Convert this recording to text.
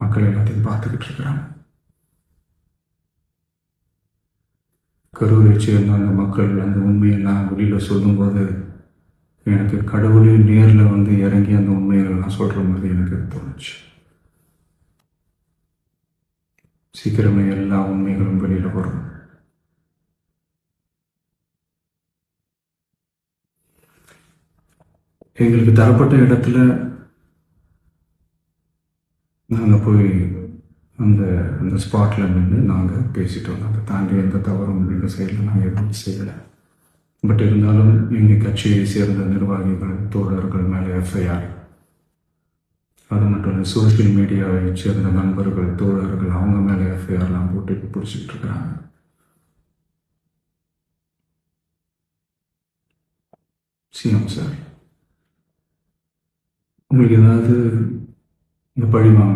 மக்கள் எல்லாத்தையும் பார்த்துக்கிட்டு இருக்கிறாங்க. கரூரை சேர்ந்த அந்த மக்கள் அந்த உண்மையெல்லாம் வெளியில் சொல்லும்போது எனக்கு கடவுளே நேரில் வந்து இறங்கி அந்த உண்மைகள்லாம் சொல்கிற மாதிரி எனக்கு தோணுச்சு. சீக்கிரமே எல்லா உண்மைகளும் வெளியில் வரும். எங்களுக்கு தரப்பட்ட இடத்துல நாங்கள் போய் அந்த அந்த ஸ்பாட்டில் நின்று நாங்கள் பேசிட்டோம். அதை தாண்டி எந்த தவறும் எங்கள் சைடில் நாங்கள் எதுவும் செய்யலை. பட் இருந்தாலும் எங்கள் கட்சியை சேர்ந்த நிர்வாகிகள் தோழர்கள் மேலே எஃப்ஐஆர், அது மட்டும் இல்லை சோஷியல் மீடியாவை சேர்ந்த நண்பர்கள் தோழர்கள் அவங்க மேலே எஃப்ஐஆர்லாம் போட்டு பிடிச்சிட்டு இருக்கிறாங்க. சிஎம் சார், உங்களுக்கு ஏதாவது இந்த பழி வாங்க